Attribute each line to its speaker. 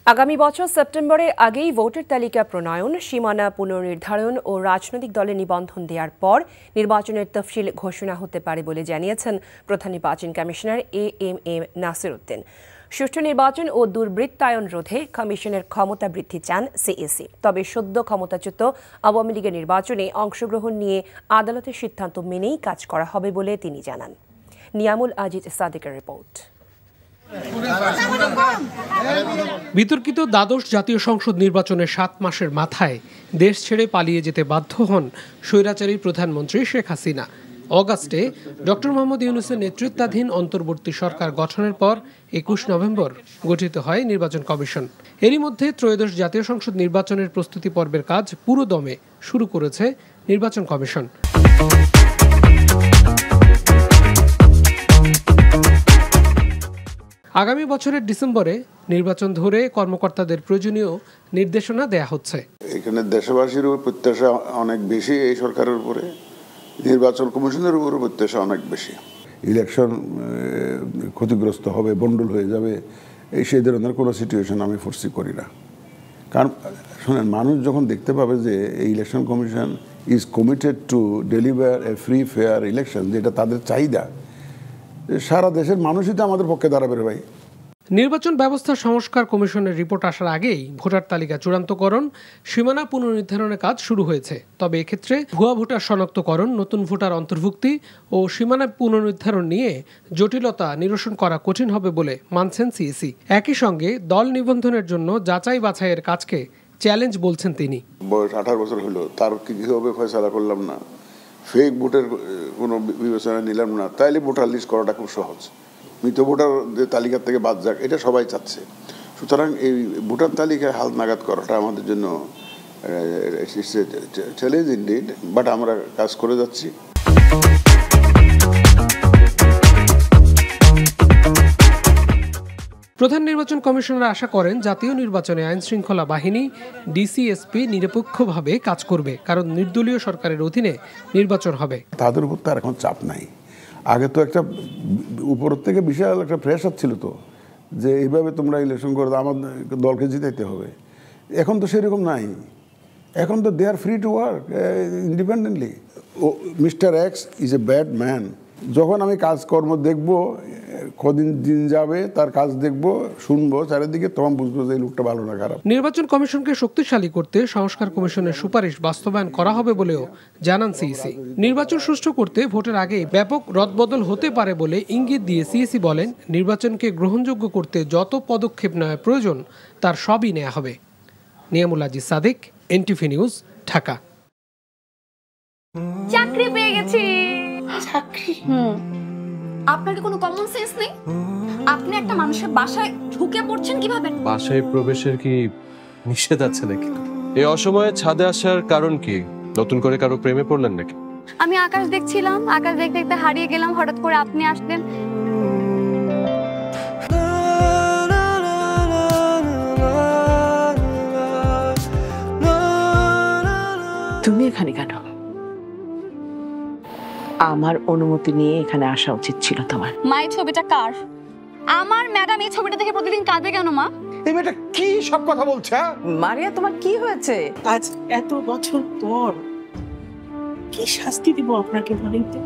Speaker 1: আগামী বছর সেপ্টেম্বরের আগেই ভোটার তালিকা প্রণয়ন, সীমানা পুনর্নির্ধারণ ও রাজনৈতিক দলে নিবন্ধন দেওয়ার পর নির্বাচনের তফসিল ঘোষণা হতে পারে বলে জানিয়েছেন প্রধান নির্বাচন কমিশনার এএমএম নাসির উদ্দিন। সুষ্ঠু নির্বাচন ও দুর্বৃত্তায়ন রোধে কমিশনের ক্ষমতা বৃদ্ধি চান সিইসি। তবে সদ্য ক্ষমতাচ্যুত আওয়ামী লীগের নির্বাচনে অংশগ্রহণ নিয়ে আদালতের সিদ্ধান্ত মেনেই কাজ করা হবে বলে তিনি জানান। নিয়ামুল আজিজ সাদিকের রিপোর্ট।
Speaker 2: বিতর্কিত দ্বাদশ জাতীয় সংসদ নির্বাচনের 7 মাসের মাথায় দেশ ছেড়ে পালিয়ে যেতে বাধ্য হন স্বৈরাচারী প্রধানমন্ত্রী শেখ হাসিনা। অগাস্টে ডক্টর মোহাম্মদ ইউনূসের নেতৃত্বাধীন অন্তর্বর্তী সরকার গঠনের পর 21 নভেম্বর গঠিত হয় নির্বাচন কমিশন। এরই মধ্যে ত্রয়োদশ জাতীয় সংসদ নির্বাচনের প্রস্তুতি পর্বের কাজ পুরোদমে শুরু করেছে নির্বাচন কমিশন। আগামী বছরের ডিসেম্বরে নির্বাচন ধরে কর্মকর্তাদের প্রয়োজনীয় নির্দেশনা দেয়া হচ্ছে।
Speaker 3: এখানে দেশবাসীর প্রত্যাশা অনেক বেশি এই সরকারের উপরে, নির্বাচন কমিশনের উপরে প্রত্যাশা অনেক বেশি। ইলেকশন ক্ষতিগ্রস্ত হবে, বন্ডল হয়ে যাবে, সেই ধরনের কোনো সিচুয়েশন আমি ফোরসি করি না। কারণ শোনেন, মানুষ যখন দেখতে পাবে যে এই election commission is committed to deliver A free fair election, যেটা তাদের চাহিদা, সারা দেশের মানুষই তো আমাদের পক্ষে দাঁড়াবে ভাই।
Speaker 2: নির্বাচন ব্যবস্থা সংস্কার কমিশনের রিপোর্ট আসার আগেই ভোটার তালিকা চূড়ান্তকরণ, সীমানা পুনর্নির্ধারণের কাজ শুরু হয়েছে। তবে এক্ষেত্রে ভুয়া ভোটার শনাক্তকরণ, নতুন ভোটার অন্তর্ভুক্তি ও সীমানা পুনর্নির্ধারণ নিয়ে জটিলতা নিরসন করা কঠিন হবে বলে মানছেন সিইসি। একই সঙ্গে দল নিবন্ধনের জন্য যাচাই বাছাইয়ের কাজকে চ্যালেঞ্জ বলছেন তিনি।
Speaker 3: বয়স 18 বছর হলো, তার কীভাবে ফয়সালা করলাম না, ফেক ভোটের কোনো বিবেচনা নিলাম না, তাইলে ভোটার লিস্ট করাটা খুব সহজ। মৃত ভোটার তালিকার থেকে বাদ যাক, এটা সবাই চাচ্ছে। সুতরাং এই ভোটার তালিকায় হাল নাগাদ করাটা আমাদের জন্য চ্যালেঞ্জ ইনডিড, বাট আমরা কাজ করে যাচ্ছি।
Speaker 2: প্রধান নির্বাচন কমিশনার আশা করেন জাতীয় নির্বাচনে আইন শৃঙ্খলা বাহিনী, ডিসিএসপি নিরপেক্ষভাবে কাজ করবে, কারণ নির্দলীয় সরকারের অধীনে নির্বাচন হবে।
Speaker 3: তাদের উপর তার এখন চাপ নাই। আগে তো একটা উপর থেকে বিশাল একটা প্রেশার ছিল তো, যে এইভাবে তোমরা ইলেকশন করে আমার দলকে জিতাইতে হবে। এখন তো সেরকম নাই। এখন তো they are free to work independently. Mister X is a bad man. যখন আমি কাজকর্ম দেখবো, কদিন দিন যাবে, তার কাজ দেখবো, শুনবো চারিদিকে, তখন বুঝবো যে এই লোকটা ভালো না খারাপ।
Speaker 2: নির্বাচন কমিশনকে শক্তিশালী করতে সংস্কার কমিশনের সুপারিশ বাস্তবায়ন করা হবে বলেও জানান সিইসি। নির্বাচন সুষ্ঠু করতে ভোটের আগে ব্যাপক রদবদল হতে পারে বলে ইঙ্গিত দিয়ে সিইসি বলেন, নির্বাচনকে গ্রহণযোগ্য করতে যত পদক্ষেপ নেওয়া প্রয়োজন তার সবই নেওয়া হবে। Niamul Aziz Sadiq, NTV news, Dhaka.
Speaker 4: চাকরি পেয়ে গেছি। চাকরি? আপনার কি কোনো কমন সেন্স নেই? আপনি একটা মানুষের বাসায় ঢুকে পড়ছেন কিভাবে?
Speaker 5: বাসায় প্রবেশের কি নিষেধ আছে নাকি? এই অসময়ে ছাদে আসার কারণ কি? নতুন করে কারো প্রেমে পড়লেন নাকি?
Speaker 4: আমি আকাশ দেখছিলাম, আকাশ দেখতে দেখতে হারিয়ে গেলাম, হঠাৎ করে আপনি আসলেন।
Speaker 6: তুমি এখানে কেন? আমার অনুমতি নিয়ে এখানে আসা উচিত ছিল তোমার।
Speaker 4: মা, এই ছবিটা কার? আমার ম্যাডাম এই ছবিটা দেখে প্রতিদিন কাঁদে কেন মা?
Speaker 7: এই মেয়েটা কি সব কথা বলছে?
Speaker 6: মারিয়া, তোমার কি হয়েছে?
Speaker 8: আজ এত বছর পর কি শাস্তি দিব আপনাকে বলেন তো?